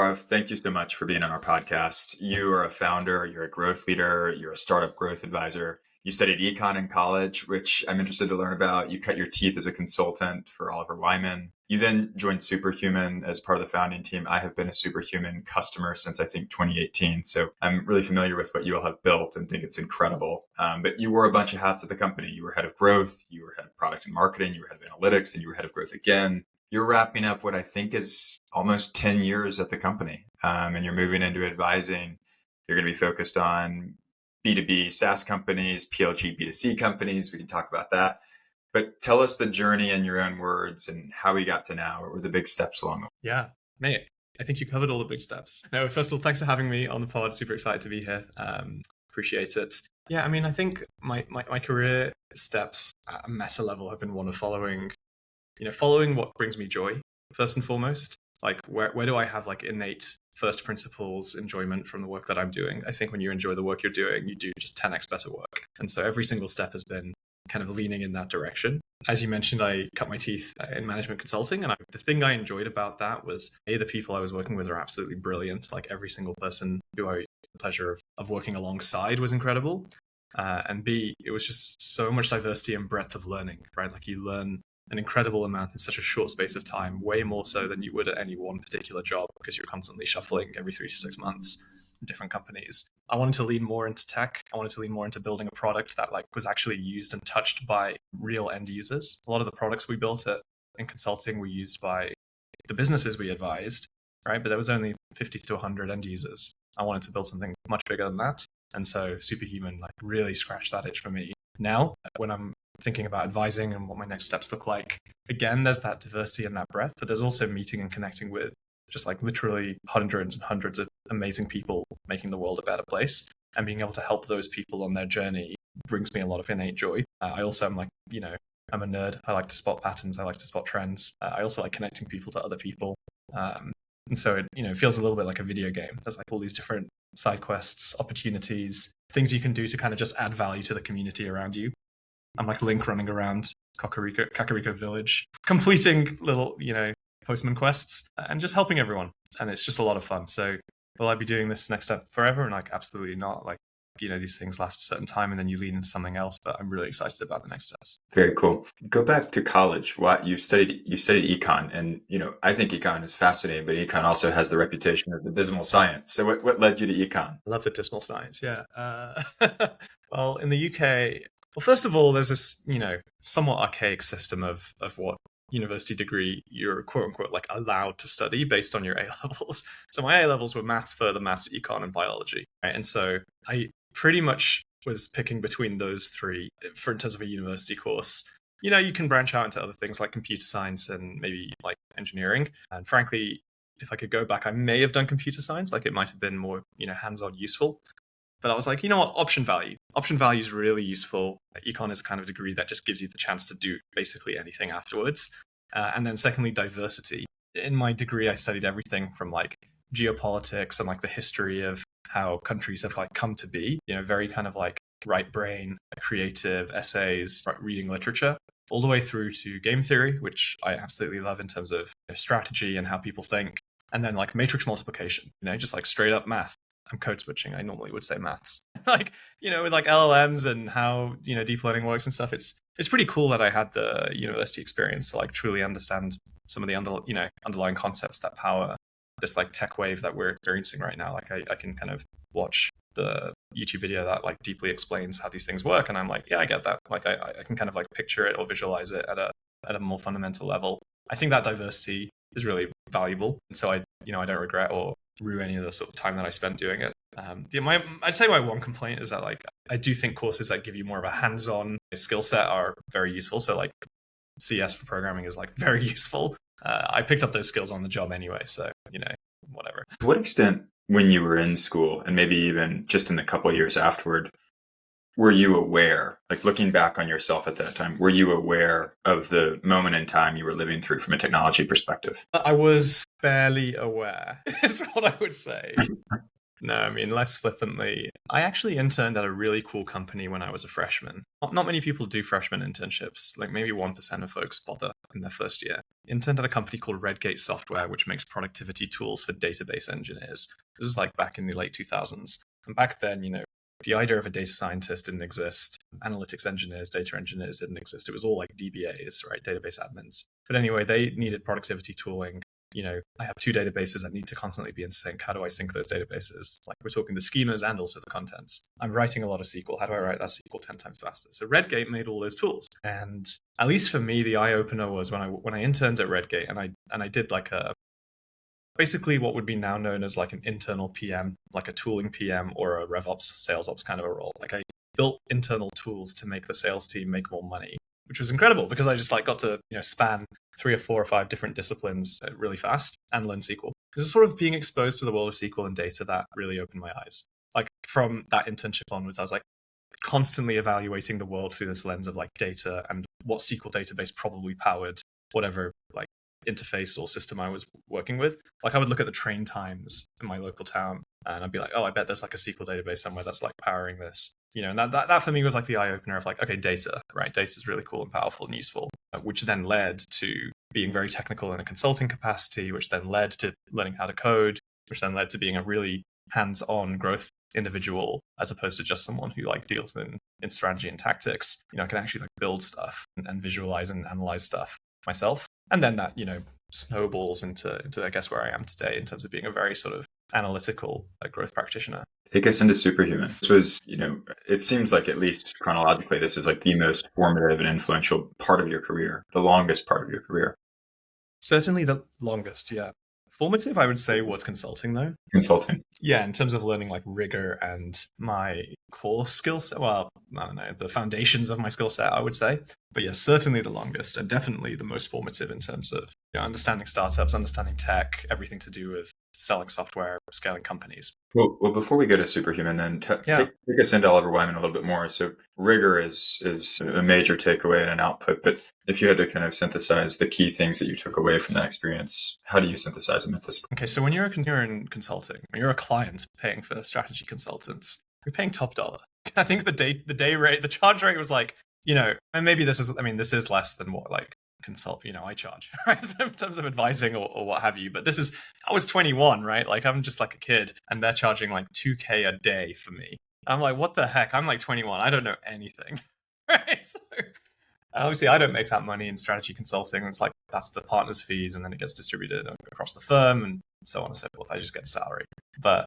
Gaurav, thank you so much for being on our podcast. You are a founder, you're a growth leader, you're a startup growth advisor. You studied econ in college, which I'm interested to learn about. You cut your teeth as a consultant for Oliver Wyman. You then joined Superhuman as part of the founding team. I have been a Superhuman customer since I think 2018. So I'm really familiar with what you all have built and think it's incredible. But you wore a bunch of hats at the company. You were head of growth, you were head of product and marketing, you were head of analytics, and you were head of growth again. You're wrapping up what I think is almost 10 years at the company, and you're moving into advising. You're going to be focused on B2B SaaS companies, PLG, B2C companies. We can talk about that. But tell us the journey in your own words and how we got to now. What were the big steps along the way? Yeah, mate, I think you covered all the big steps. No, first of all, thanks for having me on the pod. Super excited to be here. Appreciate it. Yeah, I mean, I think my career steps at a meta level have been one of following what brings me joy, first and foremost. Like, where do I have like innate first principles enjoyment from the work that I'm doing? I think when you enjoy the work you're doing, you do just 10x better work. And so every single step has been kind of leaning in that direction. As you mentioned, I cut my teeth in management consulting. And the thing I enjoyed about that was, A, the people I was working with are absolutely brilliant. Like every single person who I had the pleasure of working alongside was incredible. And B, it was just so much diversity and breadth of learning, right? Like you learn an incredible amount in such a short space of time, way more so than you would at any one particular job, because you're constantly shuffling every 3 to 6 months from different companies. I wanted to lean more into tech. I wanted to lean more into building a product that like was actually used and touched by real end users. A lot of the products we built in consulting were used by the businesses we advised, right? But there was only 50 to 100 end users. I wanted to build something much bigger than that. And so Superhuman like really scratched that itch for me. Now, when I'm thinking about advising and what my next steps look like, again, there's that diversity and that breadth, but there's also meeting and connecting with just like literally hundreds and hundreds of amazing people making the world a better place, and being able to help those people on their journey brings me a lot of innate joy. I also am like, I'm a nerd. I like to spot patterns. I like to spot trends. I also like connecting people to other people. And so it feels a little bit like a video game. There's like all these different side quests, opportunities, things you can do to kind of just add value to the community around you. I'm like Link running around Kakariko Village, completing little, postman quests and just helping everyone. And it's just a lot of fun. So will I be doing this next step forever? And like, absolutely not. Like, these things last a certain time and then you lean into something else. But I'm really excited about the next steps. Very cool. Go back to college. You studied econ, and I think econ is fascinating, but econ also has the reputation of the dismal science. So what led you to econ? I love the dismal science. Yeah. Well, in the UK, well, first of all, there's this, somewhat archaic system of what university degree you're quote unquote like allowed to study based on your A levels. So my A levels were maths, further maths, econ, and biology. Right? And so I pretty much was picking between those three for in terms of a university course. You can branch out into other things like computer science and maybe like engineering. And frankly, if I could go back, I may have done computer science. Like it might have been more, hands-on useful. But I was like, what, option value. Option value is really useful. Econ is a kind of degree that just gives you the chance to do basically anything afterwards. And then secondly, diversity. In my degree, I studied everything from like geopolitics and like the history of how countries have like come to be, very kind of like right brain, creative essays, reading literature, all the way through to game theory, which I absolutely love in terms of strategy and how people think. And then like matrix multiplication, just like straight up math. I'm code switching. I normally would say maths. Like, with like LLMs and how, deep learning works and stuff. It's pretty cool that I had the university experience to like truly understand some of the underlying concepts that power this like tech wave that we're experiencing right now. Like I can kind of watch the YouTube video that like deeply explains how these things work. And I'm like, yeah, I get that. Like I can kind of like picture it or visualize it at a more fundamental level. I think that diversity is really valuable. And so I don't regret or rue any of the sort of time that I spent doing it. I'd say my one complaint is that like I do think courses that give you more of a hands-on skill set are very useful. So like CS for programming is like very useful. I picked up those skills on the job anyway, so whatever. To what extent, when you were in school, and maybe even just in the couple of years afterward, were you aware, like looking back on yourself at that time, were you aware of the moment in time you were living through from a technology perspective? I was barely aware, is what I would say. No, I mean, less flippantly, I actually interned at a really cool company when I was a freshman. Not many people do freshman internships, like maybe 1% of folks bother in their first year. Interned at a company called Redgate Software, which makes productivity tools for database engineers. This is like back in the late 2000s. And back then, the idea of a data scientist didn't exist. Analytics engineers, data engineers didn't exist. It was all like DBAs, right? Database admins. But anyway, they needed productivity tooling. I have two databases that need to constantly be in sync. How do I sync those databases? Like we're talking the schemas and also the contents. I'm writing a lot of SQL. How do I write that SQL 10 times faster? So Redgate made all those tools. And at least for me, the eye opener was when I interned at Redgate and I did like basically what would be now known as like an internal PM, like a tooling PM or a RevOps, sales ops kind of a role. Like I built internal tools to make the sales team make more money, which was incredible because I just like got to span 3 or 4 or 5 different disciplines really fast and learn SQL. This is sort of being exposed to the world of SQL and data that really opened my eyes. Like from that internship onwards, I was like constantly evaluating the world through this lens of like data and what SQL database probably powered whatever like interface or system I was working with. Like I would look at the train times in my local town and I'd be like, oh, I bet there's like a SQL database somewhere that's like powering this. And that for me was like the eye opener of like, okay, data, right? Data is really cool and powerful and useful, which then led to being very technical in a consulting capacity, which then led to learning how to code, which then led to being a really hands-on growth individual as opposed to just someone who like deals in strategy and tactics. I can actually like build stuff and visualize and analyze stuff myself. And then that, snowballs into I guess where I am today in terms of being a very sort of analytical growth practitioner. Take us into Superhuman. This was, it seems like at least chronologically, this is like the most formative and influential part of your career, the longest part of your career. Certainly the longest, yeah. Formative, I would say, was consulting though. Consulting. Yeah, in terms of learning like rigor and my core skill set. Well, I don't know, the foundations of my skill set, I would say. But yeah, certainly the longest and definitely the most formative in terms of understanding startups, understanding tech, everything to do with selling software, scaling companies. Well, before we go to Superhuman, then take us into Oliver Wyman a little bit more. So rigor is a major takeaway and an output. But if you had to kind of synthesize the key things that you took away from that experience, how do you synthesize them at this point? Okay, so when you're in consulting, when you're a client paying for strategy consultants, you're paying top dollar. I think the day rate, the charge rate was like, and maybe this is less than what like I charge, right? In terms of advising or what have you. But I was 21, right? Like I'm just like a kid and they're charging like 2K a day for me. I'm like, what the heck? I'm like 21. I don't know anything, right? So obviously I don't make that money in strategy consulting. It's like, that's the partner's fees and then it gets distributed across the firm and so on and so forth. I just get a salary. But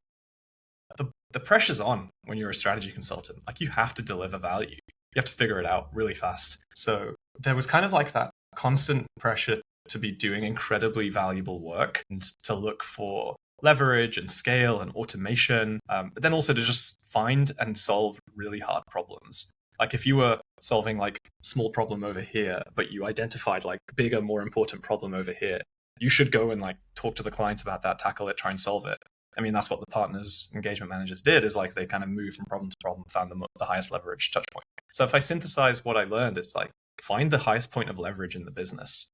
the pressure's on when you're a strategy consultant. Like you have to deliver value. You have to figure it out really fast. So there was kind of like that constant pressure to be doing incredibly valuable work and to look for leverage and scale and automation, but then also to just find and solve really hard problems. Like if you were solving like small problem over here, but you identified like bigger, more important problem over here, you should go and like talk to the client about that, tackle it, try and solve it. I mean, that's what the partners, engagement managers did, is like they kind of moved from problem to problem, found the highest leverage touch point. So if I synthesize what I learned, it's like, find the highest point of leverage in the business,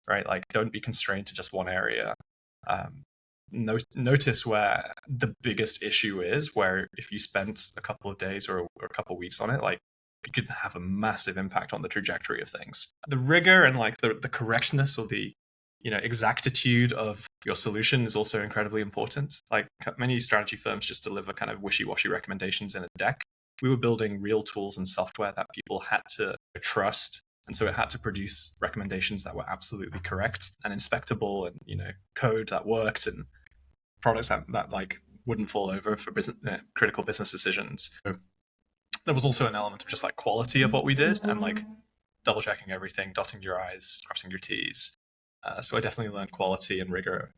right? Like don't be constrained to just one area. Notice where the biggest issue is, where if you spent a couple of days or a couple of weeks on it, like it could have a massive impact on the trajectory of things. The rigor and like the correctness or the exactitude of your solution is also incredibly important. Like many strategy firms just deliver kind of wishy-washy recommendations in a deck. We were building real tools and software that people had to trust. And so it had to produce recommendations that were absolutely correct and inspectable and, code that worked and products that like wouldn't fall over for critical business decisions. So there was also an element of just like quality of what we did and like double checking everything, dotting your I's, crossing your T's. So I definitely learned quality and rigor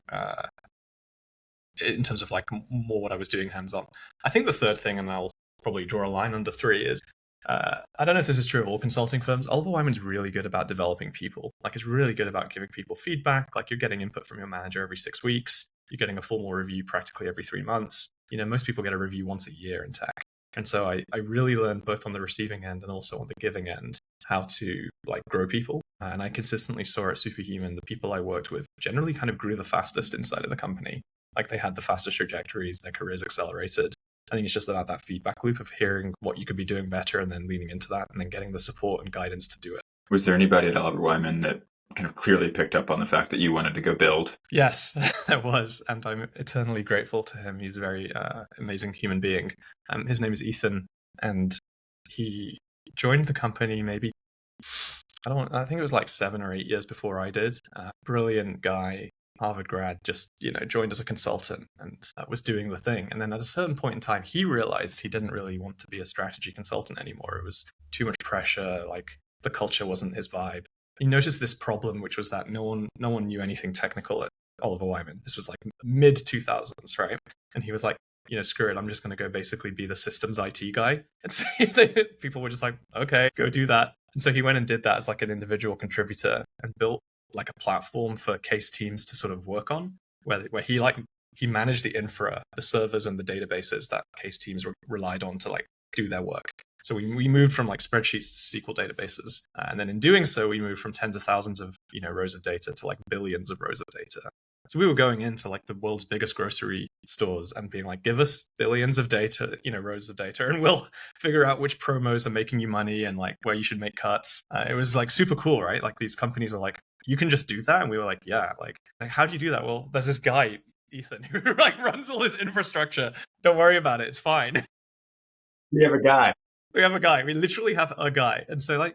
in terms of like more what I was doing hands-on. I think the third thing, and I'll probably draw a line under 3, is I don't know if this is true of all consulting firms. Oliver Wyman's really good about developing people. Like it's really good about giving people feedback. Like you're getting input from your manager every 6 weeks. You're getting a formal review practically every 3 months. Most people get a review once a year in tech. And so I really learned both on the receiving end and also on the giving end how to like grow people. And I consistently saw at Superhuman, the people I worked with generally kind of grew the fastest inside of the company. Like they had the fastest trajectories, their careers accelerated. I think it's just about that feedback loop of hearing what you could be doing better and then leaning into that and then getting the support and guidance to do it. Was there anybody at Oliver Wyman that kind of clearly picked up on the fact that you wanted to go build? Yes, there was. And I'm eternally grateful to him. He's a very amazing human being. His name is Ethan. And he joined the company maybe, I think it was like 7 or 8 years before I did. Brilliant guy, Harvard grad, just, joined as a consultant and was doing the thing. And then at a certain point in time, he realized he didn't really want to be a strategy consultant anymore. It was too much pressure. Like the culture wasn't his vibe. He noticed this problem, which was that no one knew anything technical at Oliver Wyman. This was like mid 2000s, right? And he was like, screw it, I'm just going to go basically be the systems IT guy. And so people were just like, okay, go do that. And so he went and did that as like an individual contributor and built like a platform for case teams to sort of work on, where he managed the infra, the servers and the databases that case teams relied on to like do their work. So we moved from like spreadsheets to SQL databases. And then in doing so, we moved from tens of thousands of rows of data to like billions of rows of data. So we were going into like the world's biggest grocery stores and being like, give us billions of data, rows of data, and we'll figure out which promos are making you money and like where you should make cuts. It was like super cool, right? Like these companies were like, you can just do that. And we were like, yeah, like how do you do that? Well, there's this guy, Ethan, who like runs all this infrastructure. Don't worry about it. It's fine. We have a guy. We have a guy. We literally have a guy. And so like,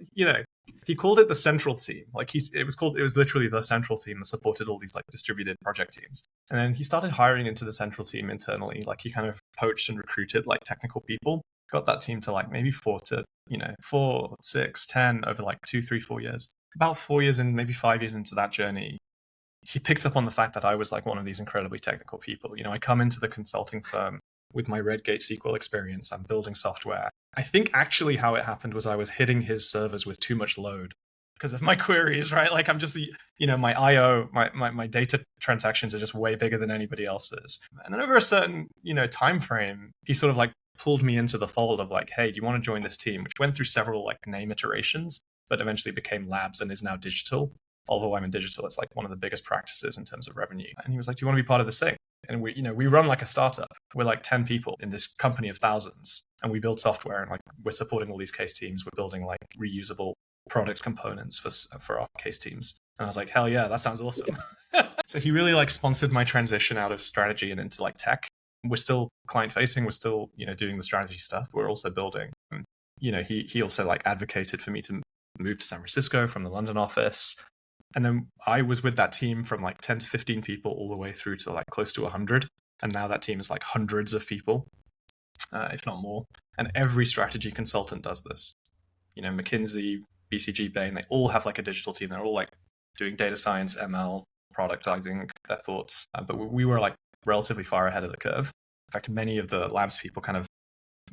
he called it the central team. Like it was literally the central team that supported all these like distributed project teams. And then he started hiring into the central team internally. Like he kind of poached and recruited like technical people, got that team to like maybe 4 to, 4, 6, 10 over like 2, 3, 4 years. About 4 years and maybe 5 years into that journey, he picked up on the fact that I was like one of these incredibly technical people. I come into the consulting firm with my Redgate SQL experience. I'm building software. I think actually how it happened was I was hitting his servers with too much load because of my queries, right? Like I'm just, my IO, my data transactions are just way bigger than anybody else's. And then over a certain, time frame, he sort of like pulled me into the fold of like, hey, do you want to join this team? Which went through several like name iterations, but eventually became Labs and is now digital. Oliver Wyman Digital. It's like one of the biggest practices in terms of revenue. And he was like, do you want to be part of this thing? And we run like a startup. We're like 10 people in this company of thousands, and we build software and like we're supporting all these case teams. We're building like reusable product components for our case teams. And I was like, hell yeah, that sounds awesome. So he really like sponsored my transition out of strategy and into like tech. We're still client facing. We're still, doing the strategy stuff. We're also building. He also like advocated for me to move to San Francisco from the London office. And then I was with that team from like 10 to 15 people all the way through to like close to 100. And now that team is like hundreds of people, if not more. And every strategy consultant does this. McKinsey, BCG, Bain, they all have like a digital team. They're all like doing data science, ML, productizing their thoughts. But we were like relatively far ahead of the curve. In fact, many of the labs people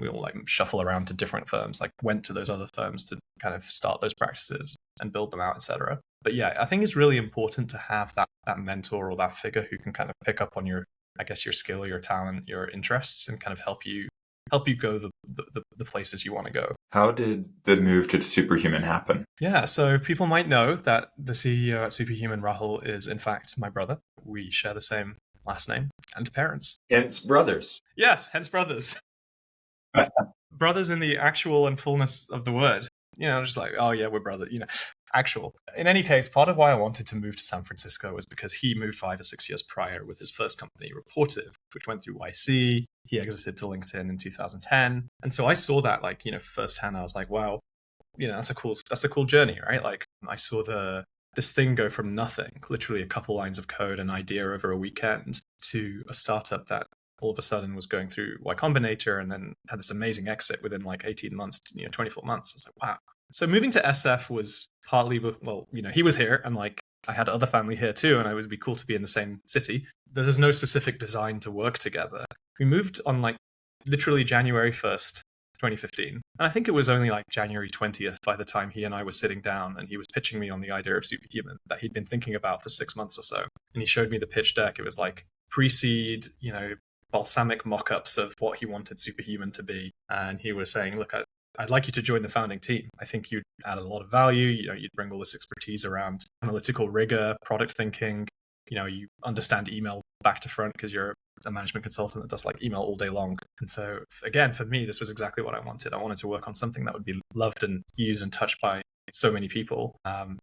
we all like shuffle around to different firms, like went to those other firms to kind of start those practices and build them out, etc. But yeah, I think it's really important to have that mentor or that figure who can kind of pick up on your skill, your talent, your interests, and kind of help you go the places you want to go. How did the move to Superhuman happen? Yeah, so people might know that the CEO at Superhuman, Rahul, is in fact my brother. We share the same last name and parents. Hence brothers. Yes, hence brothers. Brothers in the actual and fullness of the word. Just like, oh yeah, we're brothers, actual. In any case, part of why I wanted to move to San Francisco was because he moved 5 or 6 years prior with his first company, Reportive, which went through YC. He exited to LinkedIn in 2010. And so I saw that like, firsthand. I was like, wow, that's a cool journey, right? Like I saw this thing go from nothing, literally a couple lines of code, an idea over a weekend, to a startup that all of a sudden was going through Y Combinator and then had this amazing exit within like 18 months, 24 months. I was like, wow. So moving to SF was partly, he was here and like I had other family here too, and it would be cool to be in the same city. There's no specific design to work together. We moved on like literally January 1st, 2015. And I think it was only like January 20th by the time he and I were sitting down and he was pitching me on the idea of Superhuman that he'd been thinking about for 6 months or so. And he showed me the pitch deck. It was like pre-seed, balsamic mock-ups of what he wanted Superhuman to be. And he was saying, look, I'd like you to join the founding team. I think you'd add a lot of value. You'd bring all this expertise around analytical rigor, product thinking. You understand email back to front because you're a management consultant that does like email all day long. And so again, for me, this was exactly what I wanted. I wanted to work on something that would be loved and used and touched by so many people. And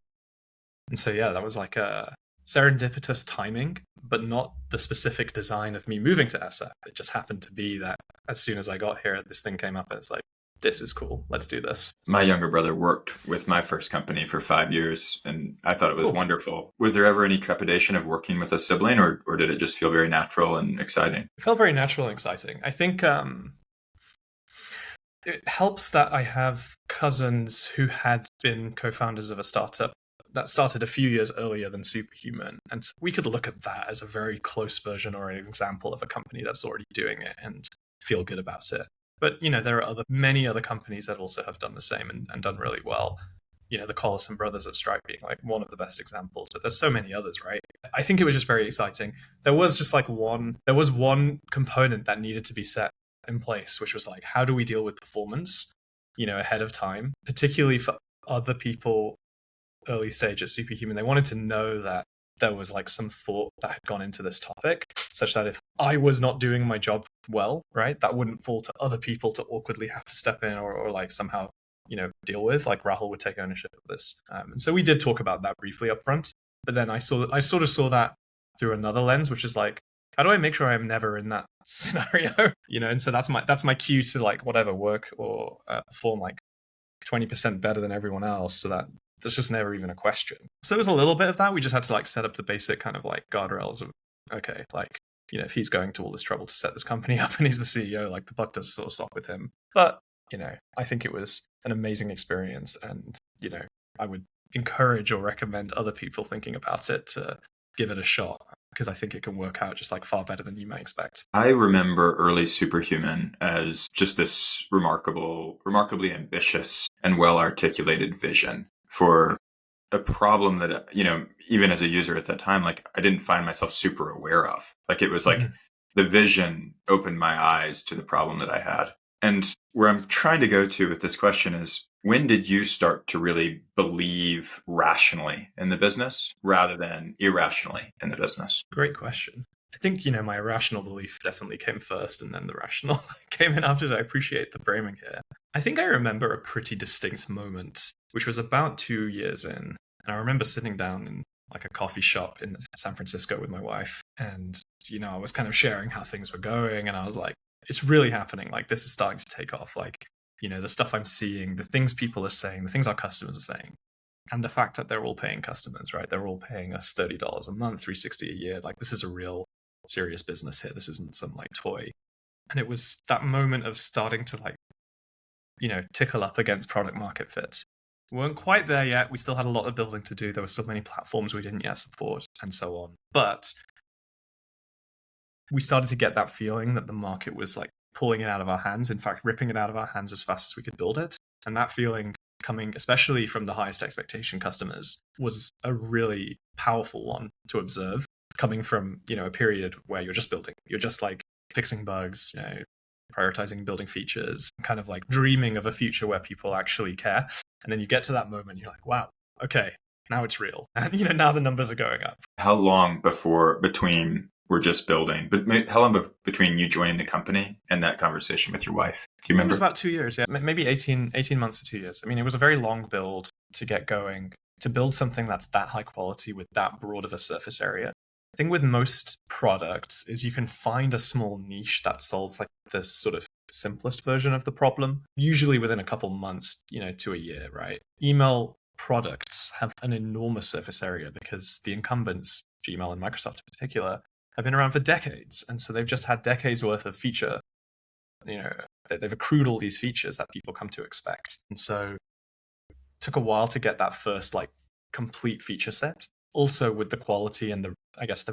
so, yeah, that was like a serendipitous timing, but not the specific design of me moving to SF. It just happened to be that as soon as I got here, this thing came up and it's like, this is cool. Let's do this. My younger brother worked with my first company for 5 years, and I thought it was Cool. wonderful. Was there ever any trepidation of working with a sibling, or did it just feel very natural and exciting? It felt very natural and exciting. I think it helps that I have cousins who had been co-founders of a startup that started a few years earlier than Superhuman. And so we could look at that as a very close version or an example of a company that's already doing it and feel good about it. But, there are many other companies that also have done the same and done really well. The Collison brothers at Stripe being like one of the best examples, but there's so many others, right? I think it was just very exciting. There was just like one component that needed to be set in place, which was like, how do we deal with performance, ahead of time, particularly for other people early stage at Superhuman. They wanted to know that there was like some thought that had gone into this topic, such that if I was not doing my job well, right, that wouldn't fall to other people to awkwardly have to step in or like somehow, deal with. Like Rahul would take ownership of this. And so we did talk about that briefly up front, but then I sort of saw that through another lens, which is like, how do I make sure I'm never in that scenario? And so that's my cue to like whatever work or perform like 20% better than everyone else, so that there's just never even a question. So it was a little bit of that. We just had to like set up the basic kind of like guardrails of, okay, like, if he's going to all this trouble to set this company up and he's the CEO, like the buck does sort of stop with him. But, I think it was an amazing experience, and, I would encourage or recommend other people thinking about it to give it a shot, because I think it can work out just like far better than you might expect. I remember early Superhuman as just this remarkably ambitious and well-articulated vision for a problem that, even as a user at that time, like I didn't find myself super aware of. Like it was like the vision opened my eyes to the problem that I had. And where I'm trying to go to with this question is, when did you start to really believe rationally in the business rather than irrationally in the business? Great question. I think, my irrational belief definitely came first, and then the rational came in after. I appreciate the framing here. I think I remember a pretty distinct moment, which was about 2 years in. And I remember sitting down in like a coffee shop in San Francisco with my wife. And, I was kind of sharing how things were going. And I was like, it's really happening. Like, this is starting to take off. Like, the stuff I'm seeing, the things people are saying, the things our customers are saying, and the fact that they're all paying customers, right? They're all paying us $30 a month, $360 a year. Like, this is a real serious business here. This isn't some like toy. And it was that moment of starting to like, tickle up against product market fit. We weren't quite there yet. We still had a lot of building to do. There were still many platforms we didn't yet support and so on. But we started to get that feeling that the market was like pulling it out of our hands. In fact, ripping it out of our hands as fast as we could build it. And that feeling, coming especially from the highest expectation customers, was a really powerful one to observe, coming from, a period where you're just building. You're just like fixing bugs, prioritizing building features, kind of like dreaming of a future where people actually care. And then you get to that moment, you're like, wow, okay, now it's real. And, now the numbers are going up. How long between we're just building, but how long between you joining the company and that conversation with your wife? Do you remember? It was about 2 years, yeah, maybe 18 months to 2 years. I mean, it was a very long build to get going, to build something that's that high quality with that broad of a surface area. The thing with most products is you can find a small niche that solves like the sort of simplest version of the problem, usually within a couple months, to a year, right? Email products have an enormous surface area because the incumbents, Gmail and Microsoft in particular, have been around for decades. And so they've just had decades worth of feature, they've accrued all these features that people come to expect. And so it took a while to get that first like complete feature set. Also with the quality and the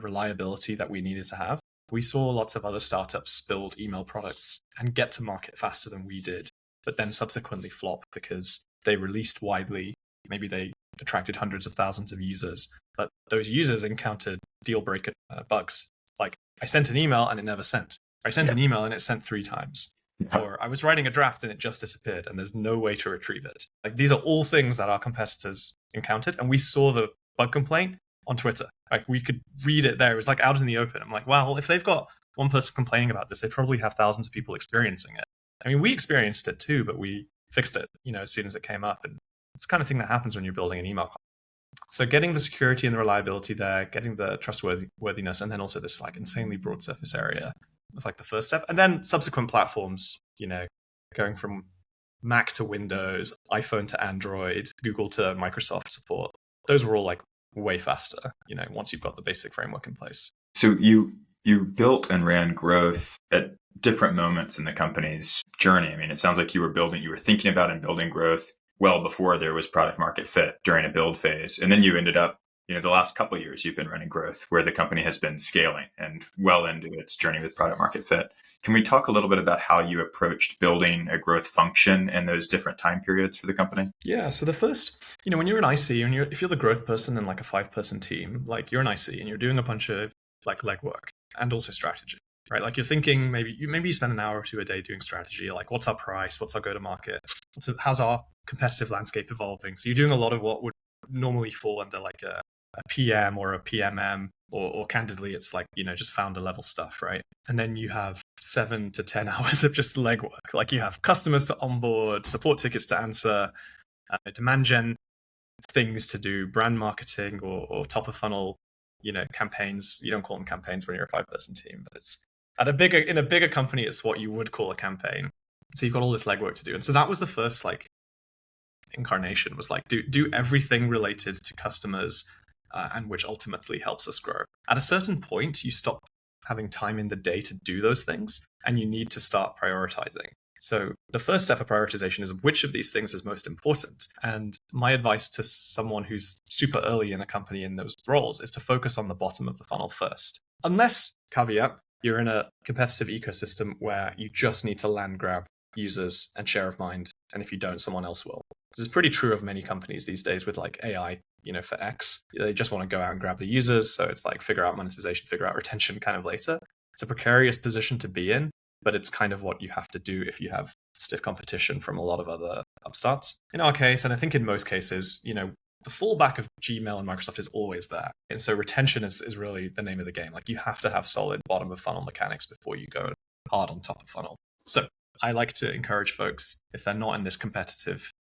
reliability that we needed to have. We saw lots of other startups build email products and get to market faster than we did, but then subsequently flop because they released widely. Maybe they attracted hundreds of thousands of users, but those users encountered deal breaker bugs. Like, I sent an email and it never sent. I sent an email and it sent 3 times. Or I was writing a draft and it just disappeared and there's no way to retrieve it. Like, these are all things that our competitors encountered, and we saw the bug complaint on Twitter. Like we could read it there. It was like out in the open. I'm like, well, if they've got one person complaining about this, they probably have thousands of people experiencing it. I mean, we experienced it too, but we fixed it, as soon as it came up. And it's the kind of thing that happens when you're building an email client. So getting the security and the reliability there, getting the trustworthiness, and then also this like insanely broad surface area was like the first step. And then subsequent platforms, going from Mac to Windows, iPhone to Android, Google to Microsoft support. Those were all like way faster, once you've got the basic framework in place. So you built and ran growth at different moments in the company's journey. I mean, it sounds like you were thinking about and building growth well before there was product market fit during a build phase. And then you ended up, the last couple of years you've been running growth where the company has been scaling and well into its journey with product market fit. Can we talk a little bit about how you approached building a growth function in those different time periods for the company? Yeah. So the first, when you're an IC and if you're the growth person in like a 5-person team, like you're an IC and you're doing a bunch of like legwork and also strategy. Right, like you're thinking maybe you spend an hour or two a day doing strategy, like what's our price, what's our go-to-market, how's our competitive landscape evolving. So you're doing a lot of what would normally fall under like a PM or a PMM, or candidly, it's like just founder level stuff, right? And then you have 7 to 10 hours of just legwork. Like you have customers to onboard, support tickets to answer, demand gen things to do, brand marketing or top of funnel, campaigns. You don't call them campaigns when you're a 5-person team, but it's in a bigger company, it's what you would call a campaign. So you've got all this legwork to do. And so that was the first like incarnation, was like do everything related to customers, and which ultimately helps us grow. At a certain point, you stop having time in the day to do those things and you need to start prioritizing. So the first step of prioritization is which of these things is most important. And my advice to someone who's super early in a company in those roles is to focus on the bottom of the funnel first. Unless, caveat, you're in a competitive ecosystem where you just need to land grab users and share of mind. And if you don't, someone else will. This is pretty true of many companies these days with like AI, for X. They just want to go out and grab the users. So it's like figure out monetization, figure out retention kind of later. It's a precarious position to be in, but it's kind of what you have to do if you have stiff competition from a lot of other upstarts. In our case, and I think in most cases, the fallback of Gmail and Microsoft is always there. And so retention is really the name of the game. Like you have to have solid bottom of funnel mechanics before you go hard on top of funnel. So I like to encourage folks, if they're not in this competitive,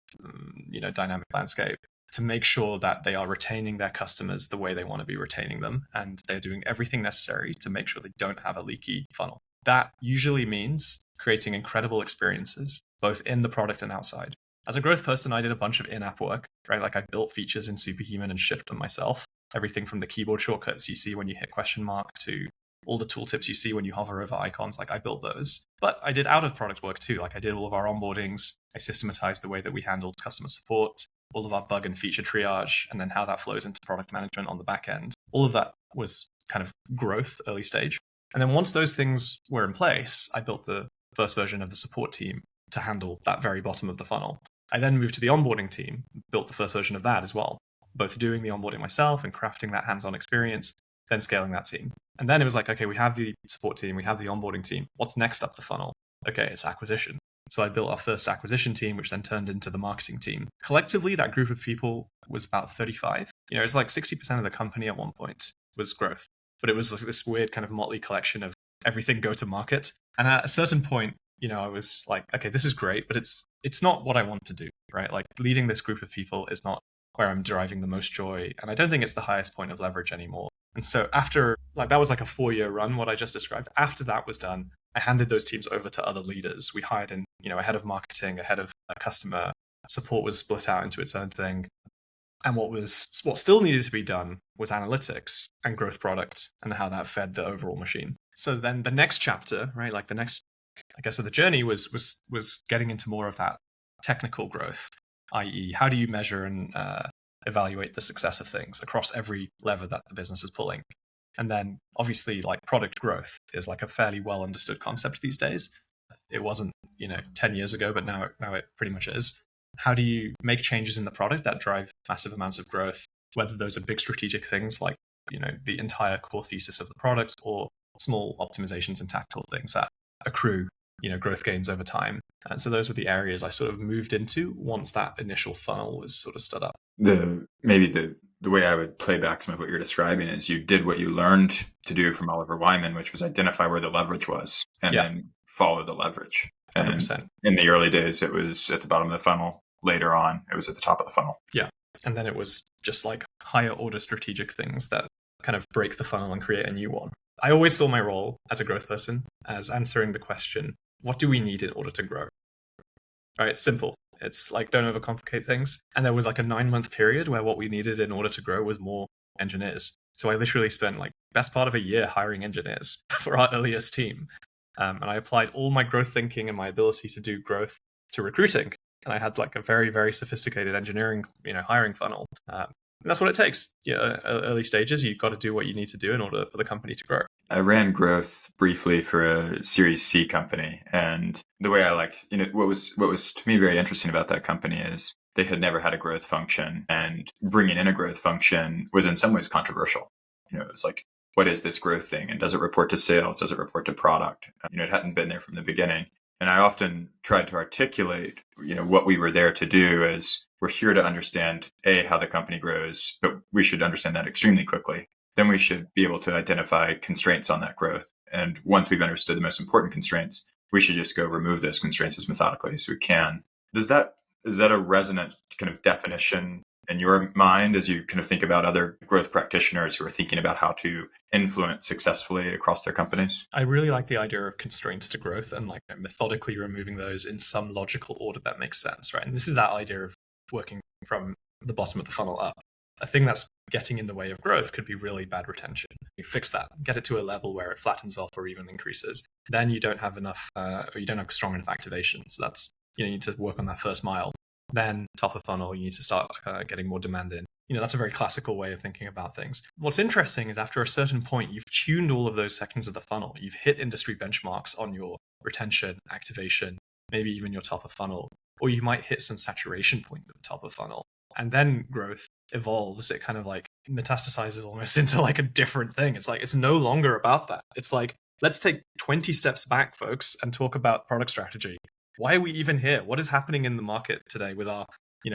dynamic landscape, to make sure that they are retaining their customers the way they want to be retaining them. And they're doing everything necessary to make sure they don't have a leaky funnel. That usually means creating incredible experiences, both in the product and outside. As a growth person, I did a bunch of in-app work, right? Like I built features in Superhuman and shipped them myself. Everything from the keyboard shortcuts you see when you hit question mark to all the tooltips you see when you hover over icons, like I built those. But I did out of product work too. Like I did all of our onboardings. I systematized the way that we handled customer support, all of our bug and feature triage, and then how that flows into product management on the back end. All of that was kind of growth, early stage. And then once those things were in place, I built the first version of the support team to handle that very bottom of the funnel. I then moved to the onboarding team, built the first version of that as well, both doing the onboarding myself and crafting that hands-on experience, then scaling that team. And then it was like, okay, we have the support team, we have the onboarding team. What's next up the funnel? Okay, it's acquisition. So I built our first acquisition team, which then turned into the marketing team. Collectively, that group of people was about 35. It's like 60% of the company at one point was growth. But it was like this weird kind of motley collection of everything go to market. And at a certain point, I was like, okay, this is great, but it's not what I want to do, right? Like leading this group of people is not where I'm deriving the most joy. And I don't think it's the highest point of leverage anymore. And so after, like, that was like a 4-year run, what I just described. After that was done, I handed those teams over to other leaders. We hired in, a head of marketing, a head of customer support was split out into its own thing. And what still needed to be done was analytics and growth product and how that fed the overall machine. So then the next chapter, right, like the next, I guess, of the journey was getting into more of that technical growth, i.e., how do you measure and evaluate the success of things across every lever that the business is pulling? And then obviously like product growth is like a fairly well understood concept these days. It wasn't, 10 years ago, but now it pretty much is. How do you make changes in the product that drive massive amounts of growth, whether those are big strategic things like, the entire core thesis of the product, or small optimizations and tactical things that accrue, growth gains over time. And so those were the areas I sort of moved into once that initial funnel was sort of stood up. Maybe the the way I would play back some of what you're describing is you did what you learned to do from Oliver Wyman, which was identify where the leverage was and then follow the leverage. And 100%. in the early days, it was at the bottom of the funnel. Later on, it was at the top of the funnel. Yeah. And then it was just like higher order strategic things that kind of break the funnel and create a new one. I always saw my role as a growth person as answering the question, what do we need in order to grow? Right? Simple. It's like, don't overcomplicate things. And there was like a 9-month period where what we needed in order to grow was more engineers. So I literally spent like best part of a year hiring engineers for our earliest team. And I applied all my growth thinking and my ability to do growth to recruiting. And I had like a very, very sophisticated engineering, hiring funnel. And that's what it takes. Early stages, you've got to do what you need to do in order for the company to grow. I ran growth briefly for a Series C company. And the way I liked, what was to me very interesting about that company is they had never had a growth function, and bringing in a growth function was in some ways controversial. It's like, what is this growth thing? And does it report to sales? Does it report to product? It hadn't been there from the beginning. And I often tried to articulate, what we were there to do as we're here to understand, A, how the company grows, but we should understand that extremely quickly. Then we should be able to identify constraints on that growth. And once we've understood the most important constraints, we should just go remove those constraints as methodically as we can. Is that a resonant kind of definition in your mind as you kind of think about other growth practitioners who are thinking about how to influence successfully across their companies? I really like the idea of constraints to growth and like methodically removing those in some logical order that makes sense, right? And this is that idea of working from the bottom of the funnel up. A thing that's getting in the way of growth could be really bad retention. You fix that, get it to a level where it flattens off or even increases. Then you don't have enough, or you don't have strong enough activation. So that's, you need to work on that first mile. Then top of funnel, you need to start getting more demand in. That's a very classical way of thinking about things. What's interesting is after a certain point, you've tuned all of those sections of the funnel. You've hit industry benchmarks on your retention, activation, maybe even your top of funnel, or you might hit some saturation point at the top of funnel. And then growth evolves. It kind of like metastasizes almost into like a different thing. It's like, it's no longer about that. It's like, let's take 20 steps back, folks, and talk about product strategy. Why are we even here? What is happening in the market today with our,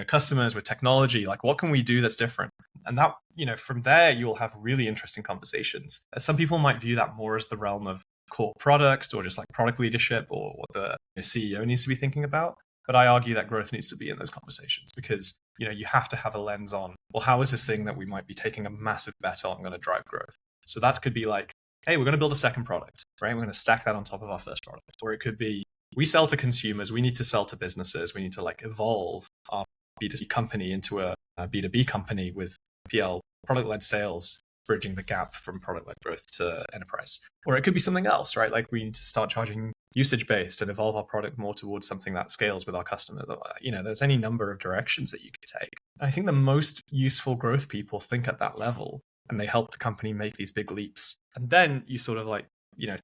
customers, with technology? Like, what can we do that's different? And that, from there, you'll have really interesting conversations. Some people might view that more as the realm of core product or just like product leadership or what the CEO needs to be thinking about. But I argue that growth needs to be in those conversations because, you have to have a lens on, well, how is this thing that we might be taking a massive bet on going to drive growth? So that could be like, hey, we're going to build a second product, right? We're going to stack that on top of our first product. Or it could be, we sell to consumers, we need to sell to businesses, we need to like evolve our B2C company into a B2B company with PL, product-led sales, bridging the gap from product-led growth to enterprise. Or it could be something else, right? Like we need to start charging usage-based and evolve our product more towards something that scales with our customers. There's any number of directions that you could take. I think the most useful growth people think at that level and they help the company make these big leaps. And then you sort of like,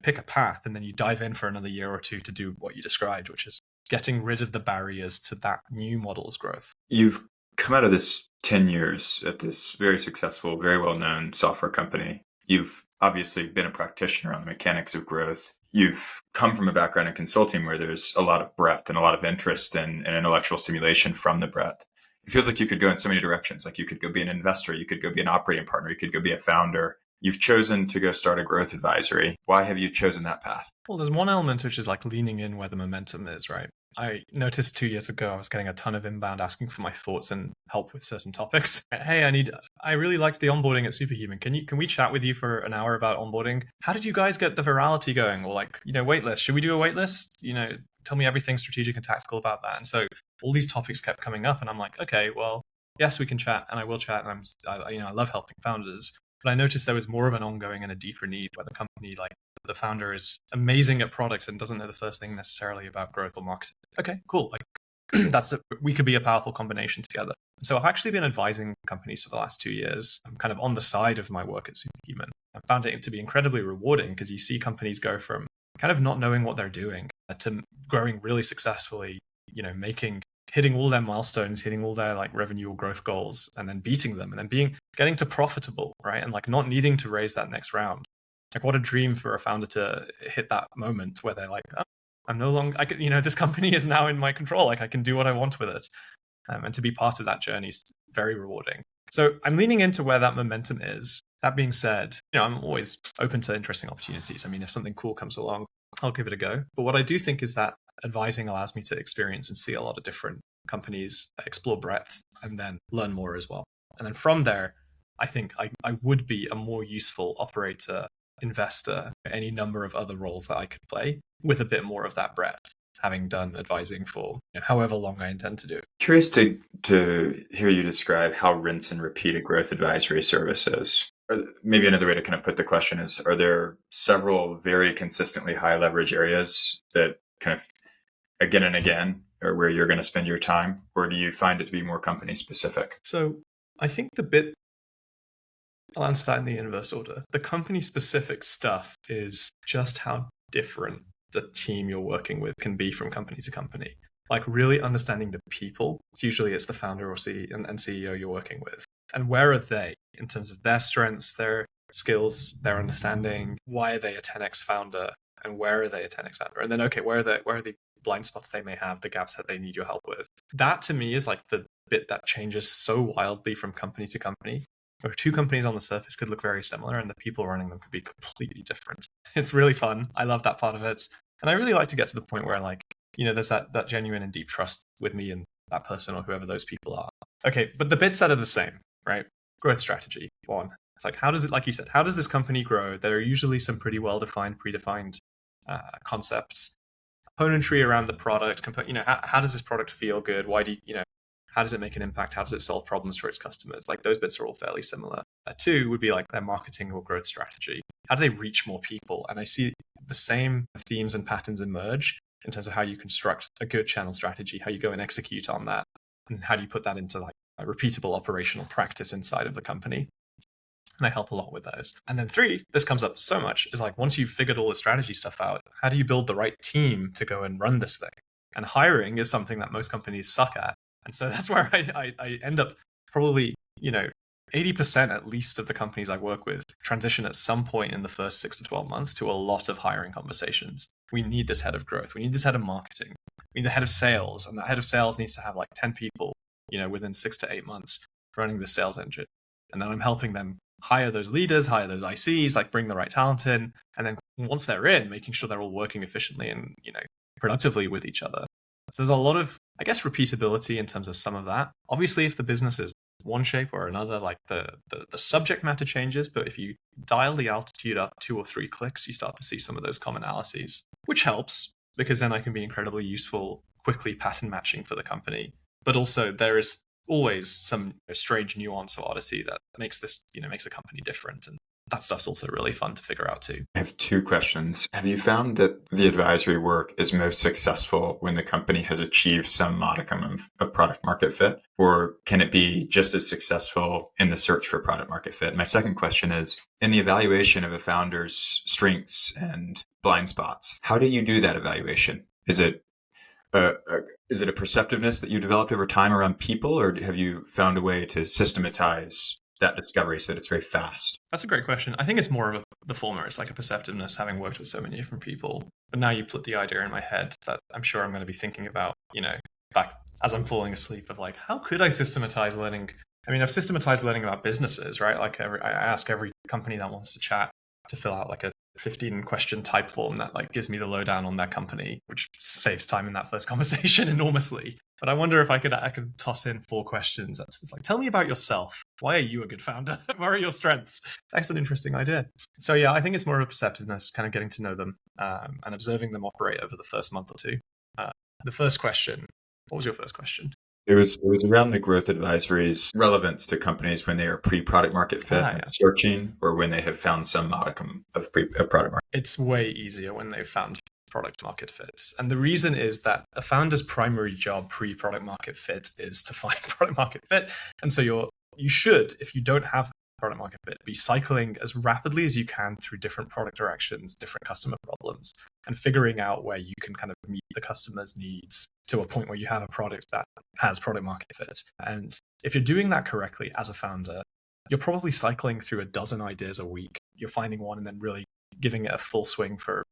pick a path and then you dive in for another year or two to do what you described, which is getting rid of the barriers to that new model's growth. You've come out of this 10 years at this very successful, very well-known software company. You've obviously been a practitioner on the mechanics of growth. You've come from a background in consulting where there's a lot of breadth and a lot of interest and intellectual stimulation from the breadth. It feels like you could go in so many directions. Like you could go be an investor, you could go be an operating partner, you could go be a founder. You've chosen to go start a growth advisory. Why have you chosen that path? Well, there's one element which is like leaning in where the momentum is, right? I noticed 2 years ago, I was getting a ton of inbound asking for my thoughts and help with certain topics. Hey, I really liked the onboarding at Superhuman. Can we chat with you for an hour about onboarding? How did you guys get the virality going? Or like, waitlist, should we do a waitlist? Tell me everything strategic and tactical about that. And so all these topics kept coming up and I'm like, okay, well, yes, we can chat and I will chat. And I love helping founders. But I noticed there was more of an ongoing and a deeper need where the company, like the founder is amazing at product and doesn't know the first thing necessarily about growth or marketing. Okay, cool. Like we could be a powerful combination together. So I've actually been advising companies for the last 2 years. I'm kind of on the side of my work at Superhuman. I found it to be incredibly rewarding because you see companies go from kind of not knowing what they're doing to growing really successfully, hitting all their milestones, hitting all their like revenue or growth goals, and then beating them, and then getting to profitable, right? And like not needing to raise that next round. Like what a dream for a founder to hit that moment where they're like, oh, I'm no longer, this company is now in my control. Like I can do what I want with it. And to be part of that journey is very rewarding. So I'm leaning into where that momentum is. That being said, I'm always open to interesting opportunities. I mean, if something cool comes along, I'll give it a go. But what I do think is that advising allows me to experience and see a lot of different companies, explore breadth, and then learn more as well. And then from there, I think I would be a more useful operator, investor, any number of other roles that I could play with a bit more of that breadth, having done advising for however long I intend to do it. Curious to hear you describe how rinse and repeat a growth advisory service is. Or maybe another way to kind of put the question is, are there several very consistently high leverage areas that kind of again and again are where you're going to spend your time? Or do you find it to be more company specific? So I think I'll answer that in the inverse order. The company specific stuff is just how different the team you're working with can be from company to company. Like really understanding the people. Usually it's the founder or CEO you're working with. And where are they in terms of their strengths, their skills, their understanding? Why are they a 10x founder? And where are they a 10x founder? And then, okay, where are the blind spots they may have, the gaps that they need your help with? That to me is like the bit that changes so wildly from company to company. Where two companies on the surface could look very similar and the people running them could be completely different. It's really fun. I love that part of it. And I really like to get to the point where there's that genuine and deep trust with me and that person or whoever those people are. Okay, but the bits that are the same, right? Growth strategy, one. It's like, how does it, like you said, how does this company grow? There are usually some pretty well-defined, predefined concepts. Componentry around the product, how does this product feel good? Why do you, how does it make an impact? How does it solve problems for its customers? Like those bits are all fairly similar. Two would be like their marketing or growth strategy. How do they reach more people? And I see the same themes and patterns emerge in terms of how you construct a good channel strategy, how you go and execute on that, and how do you put that into like a repeatable operational practice inside of the company. And I help a lot with those. And then three, this comes up so much, is like once you've figured all the strategy stuff out, how do you build the right team to go and run this thing? And hiring is something that most companies suck at. And so that's where I end up probably, 80% at least of the companies I work with transition at some point in the first 6 to 12 months to a lot of hiring conversations. We need this head of growth. We need this head of marketing. We need the head of sales. And the head of sales needs to have like 10 people, within 6 to 8 months running the sales engine. And then I'm helping them hire those leaders, hire those ICs, like bring the right talent in. And then once they're in, making sure they're all working efficiently and, productively with each other. So there's a lot of, I guess, repeatability in terms of some of that. Obviously, if the business is one shape or another, like the subject matter changes, but if you dial the altitude up 2 or 3 clicks, you start to see some of those commonalities, which helps because then I can be incredibly useful, quickly pattern matching for the company. But also there is always some strange nuance or oddity that makes this, makes a company different. And that stuff's also really fun to figure out too. I have 2 questions. Have you found that the advisory work is most successful when the company has achieved some modicum of product market fit? Or can it be just as successful in the search for product market fit? My second question is, in the evaluation of a founder's strengths and blind spots, how do you do that evaluation? Is it a perceptiveness that you developed over time around people, or have you found a way to systematize that discovery so that it's very fast? That's a great question. I think it's more of the former. It's like a perceptiveness, having worked with so many different people. But now you put the idea in my head that I'm sure I'm going to be thinking about, back as I'm falling asleep of like, how could I systematize learning? I mean, I've systematized learning about businesses, right? Like I ask every company that wants to chat to fill out like a 15 question type form that like gives me the lowdown on their company, which saves time in that first conversation enormously. But I wonder if I could toss in 4 questions. That's just like, tell me about yourself. Why are you a good founder? What are your strengths? That's an interesting idea. So yeah, I think it's more of a perceptiveness, kind of getting to know them and observing them operate over the first month or 2. The first question, what was your first question? It was around the growth advisory's relevance to companies when they are pre-product market fit searching, or when they have found some modicum of product market. It's way easier when they've found product market fit. And the reason is that a founder's primary job pre-product market fit is to find product market fit. And so you should, if you don't have product market fit, be cycling as rapidly as you can through different product directions, different customer problems, and figuring out where you can kind of meet the customer's needs to a point where you have a product that has product market fit. And if you're doing that correctly as a founder, you're probably cycling through a dozen ideas a week. You're finding one and then really giving it a full swing for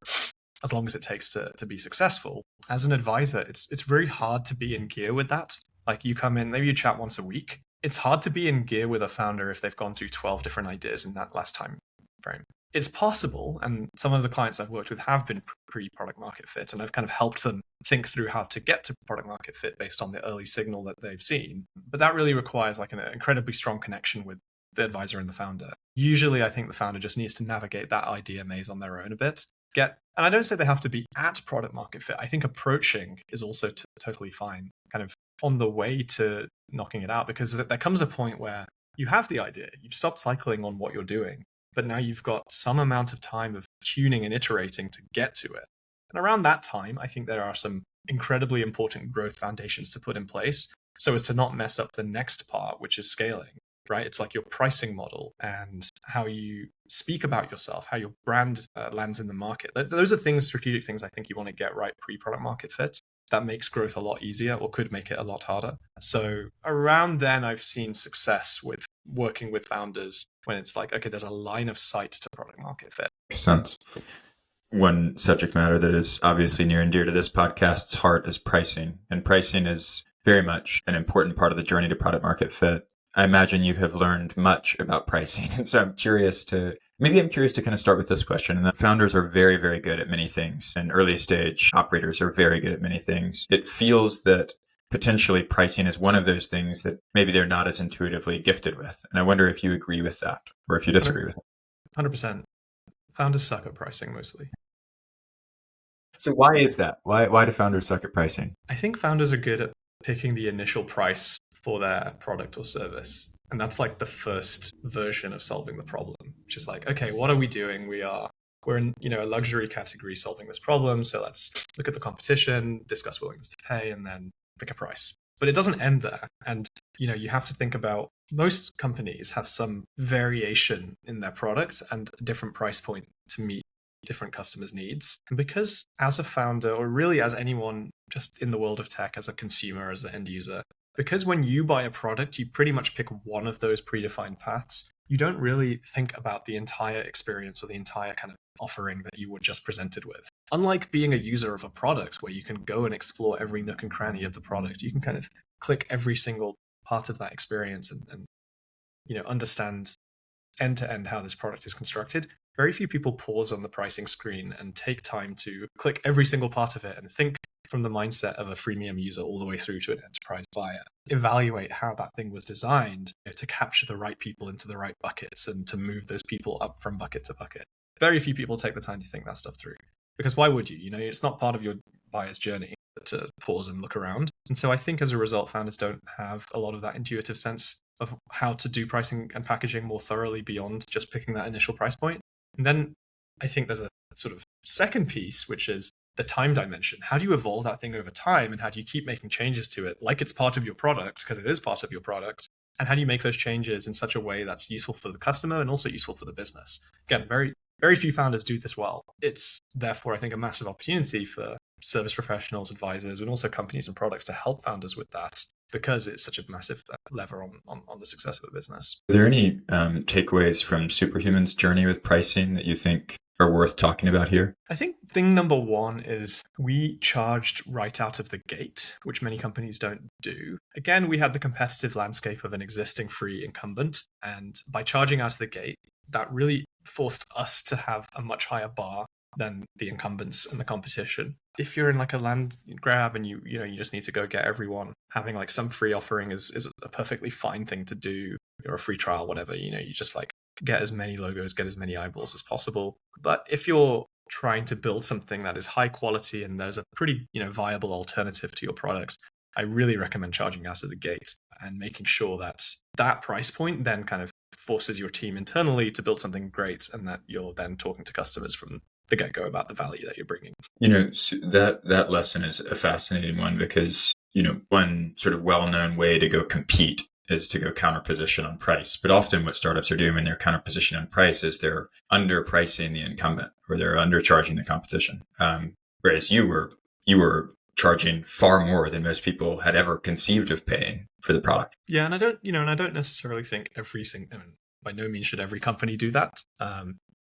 as long as it takes to be successful. As an advisor, it's very hard to be in gear with that. Like you come in, maybe you chat once a week, it's hard to be in gear with a founder if they've gone through 12 different ideas in that last time frame. It's possible, and some of the clients I've worked with have been pre-product market fit, and I've kind of helped them think through how to get to product market fit based on the early signal that they've seen. But that really requires like an incredibly strong connection with the advisor and the founder. Usually, I think the founder just needs to navigate that idea maze on their own a bit. And I don't say they have to be at product market fit. I think approaching is also totally fine, kind of on the way to knocking it out, because there comes a point where you have the idea, you've stopped cycling on what you're doing, but now you've got some amount of time of tuning and iterating to get to it. And around that time, I think there are some incredibly important growth foundations to put in place so as to not mess up the next part, which is scaling, right? It's like your pricing model and how you speak about yourself, how your brand lands in the market. Those are things, strategic things I think you want to get right pre-product market fit. That makes growth a lot easier or could make it a lot harder. So around then, I've seen success with working with founders when it's like, okay, there's a line of sight to product market fit. Makes sense. One subject matter that is obviously near and dear to this podcast's heart is pricing. And pricing is very much an important part of the journey to product market fit. I imagine you have learned much about pricing. And so I'm curious to kind of start with this question. And that founders are very, very good at many things, and early stage operators are very good at many things. It feels that potentially pricing is one of those things that maybe they're not as intuitively gifted with. And I wonder if you agree with that or if you disagree with it. 100%. Founders suck at pricing mostly. So why is that? Why do founders suck at pricing? I think founders are good at picking the initial price for their product or service. And that's like the first version of solving the problem, which is like, okay, what are we doing? We're in, a luxury category solving this problem. So let's look at the competition, discuss willingness to pay, and then pick a price. But it doesn't end there. And, you have to think about most companies have some variation in their product and a different price point to meet different customers' needs. And because as a founder, or really as anyone just in the world of tech, as a consumer, as an end user, because when you buy a product, you pretty much pick one of those predefined paths. You don't really think about the entire experience or the entire kind of offering that you were just presented with. Unlike being a user of a product where you can go and explore every nook and cranny of the product, you can kind of click every single part of that experience and understand end to end how this product is constructed. Very few people pause on the pricing screen and take time to click every single part of it and think from the mindset of a freemium user all the way through to an enterprise buyer. Evaluate how that thing was designed to capture the right people into the right buckets and to move those people up from bucket to bucket. Very few people take the time to think that stuff through. Because why would you? It's not part of your buyer's journey to pause and look around. And so I think as a result, founders don't have a lot of that intuitive sense of how to do pricing and packaging more thoroughly beyond just picking that initial price point. And then I think there's a sort of second piece, which is the time dimension. How do you evolve that thing over time? And how do you keep making changes to it like it's part of your product, because it is part of your product? And how do you make those changes in such a way that's useful for the customer and also useful for the business? Again, very, very few founders do this well. It's therefore, I think, a massive opportunity for service professionals, advisors, and also companies and products to help founders with that, because it's such a massive lever on the success of a business. Are there any takeaways from Superhuman's journey with pricing that you think are worth talking about here? I think thing number one is we charged right out of the gate, which many companies don't do. Again, we had the competitive landscape of an existing free incumbent. And by charging out of the gate, that really forced us to have a much higher bar than the incumbents and the competition. If you're in like a land grab and you just need to go get everyone, having like some free offering is a perfectly fine thing to do, or a free trial, whatever, you just like get as many logos, get as many eyeballs as possible. But if you're trying to build something that is high quality and there's a pretty viable alternative to your product, I really recommend charging out of the gate and making sure that that price point then kind of forces your team internally to build something great, and that you're then talking to customers from the get-go about the value that you're bringing. That lesson is a fascinating one, because one sort of well-known way to go compete is to go counterposition on price. But often what startups are doing when they're counterposition on price is they're underpricing the incumbent, or they're undercharging the competition. Whereas you were charging far more than most people had ever conceived of paying for the product. Yeah, and I don't necessarily think by no means should every company do that.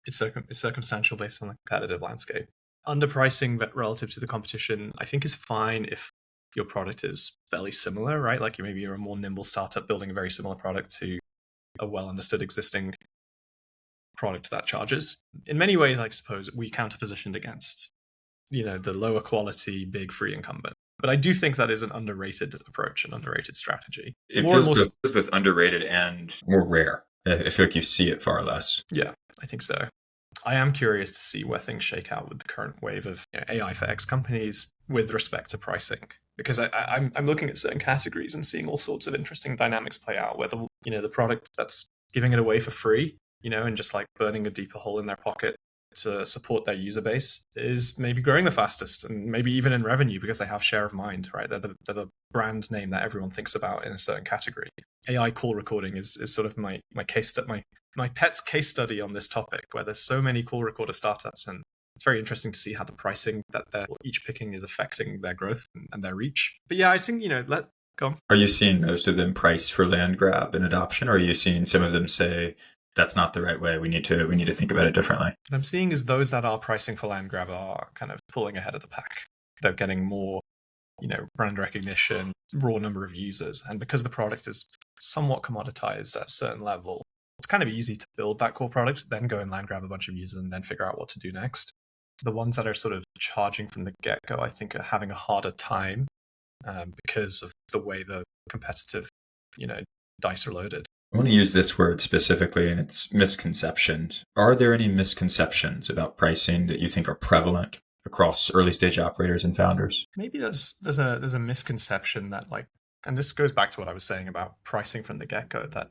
It's circumstantial based on the competitive landscape. Underpricing relative to the competition, I think, is fine if your product is fairly similar, right? Like maybe you're a more nimble startup building a very similar product to a well understood existing product that charges. In many ways, I suppose we counter-positioned against, the lower quality big free incumbent. But I do think that is an underrated approach, an underrated strategy. It feels both underrated and more rare. I feel like you see it far less. Yeah, I think so. I am curious to see where things shake out with the current wave of AI for X companies with respect to pricing, because I'm looking at certain categories and seeing all sorts of interesting dynamics play out. Where the product that's giving it away for free, and just like burning a deeper hole in their pocket to support their user base is maybe growing the fastest, and maybe even in revenue because they have share of mind, right? They're the brand name that everyone thinks about in a certain category. AI call recording is sort of my pet's case study on this topic, where there's so many call recorder startups, and it's very interesting to see how the pricing that they're each picking is affecting their growth and their reach. But yeah, I think, go on. Are you seeing most of them price for land grab and adoption, or are you seeing some of them say, that's not the right way, we need to think about it differently? What I'm seeing is those that are pricing for land grab are kind of pulling ahead of the pack. They're getting more, brand recognition, raw number of users. And because the product is somewhat commoditized at a certain level, it's kind of easy to build that core product, then go and land grab a bunch of users and then figure out what to do next. The ones that are sort of charging from the get-go, I think, are having a harder time because of the way the competitive, dice are loaded. I want to use this word specifically, and it's misconceptions. Are there any misconceptions about pricing that you think are prevalent across early stage operators and founders? Maybe there's a misconception that, like, and this goes back to what I was saying about pricing from the get-go, that,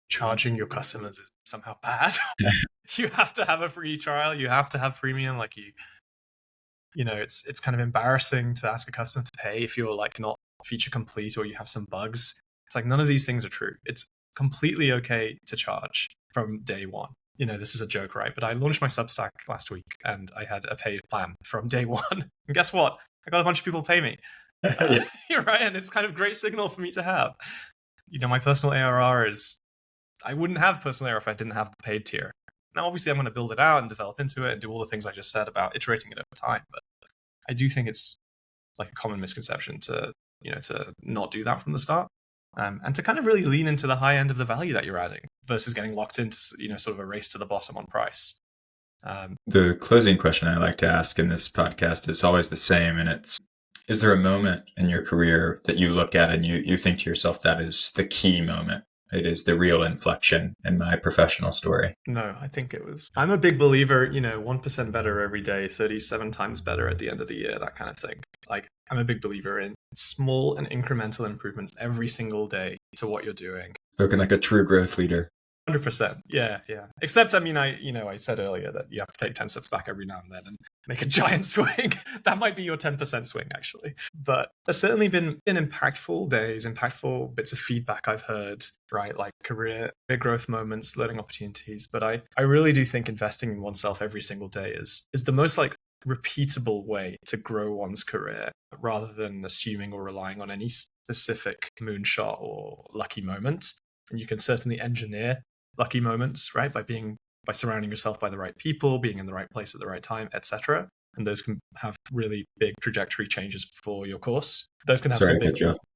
charging your customers is somehow bad. You have to have a free trial, you have to have freemium, like it's kind of embarrassing to ask a customer to pay if you're like not feature complete or you have some bugs. It's like none of these things are true. It's completely okay to charge from day one. This is a joke, right? But I launched my Substack last week and I had a paid plan from day one. And guess what? I got a bunch of people pay me. You're right. And it's kind of great signal for me to have. My personal ARR is, I wouldn't have personal ARR if I didn't have the paid tier. Now, obviously, I'm going to build it out and develop into it and do all the things I just said about iterating it over time. But I do think it's like a common misconception to not do that from the start. And to kind of really lean into the high end of the value that you're adding versus getting locked into, sort of a race to the bottom on price. The closing question I like to ask in this podcast is always the same. And it's, is there a moment in your career that you look at and you think to yourself, that is the key moment? It is the real inflection in my professional story. No, I think I'm a big believer, 1% better every day, 37 times better at the end of the year, that kind of thing. Like, I'm a big believer in small and incremental improvements every single day to what you're doing. Spoken like a true growth leader. 100%. Yeah. Except, I said earlier that you have to take 10 steps back every now and then and make a giant swing. That might be your 10% swing, actually. But there's certainly been impactful days, impactful bits of feedback I've heard, right? Like career growth moments, learning opportunities. But I really do think investing in oneself every single day is the most like repeatable way to grow one's career, rather than assuming or relying on any specific moonshot or lucky moment. And you can certainly engineer lucky moments, right? By surrounding yourself by the right people, being in the right place at the right time, etc. And those can have really big trajectory changes for your course. Those can have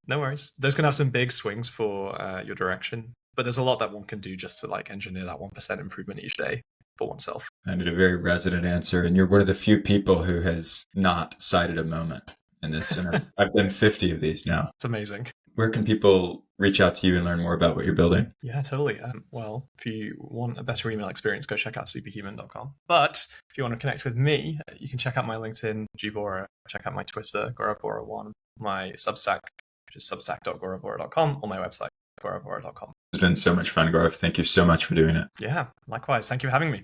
no worries. Those can have some big swings for your direction. But there's a lot that one can do just to like engineer that 1% improvement each day for oneself. I did a very resonant answer, and you're one of the few people who has not cited a moment in this. And I've done 50 of these now. It's amazing. Where can people reach out to you and learn more about what you're building? Yeah, totally. Well, if you want a better email experience, go check out superhuman.com. But if you want to connect with me, you can check out my LinkedIn, Gbora, check out my Twitter, Gaurav Vohra1, my Substack, which is substack.gauravvohra.com, or my website, gauravvohra.com. It's been so much fun, Gaurav. Thank you so much for doing it. Yeah, likewise. Thank you for having me.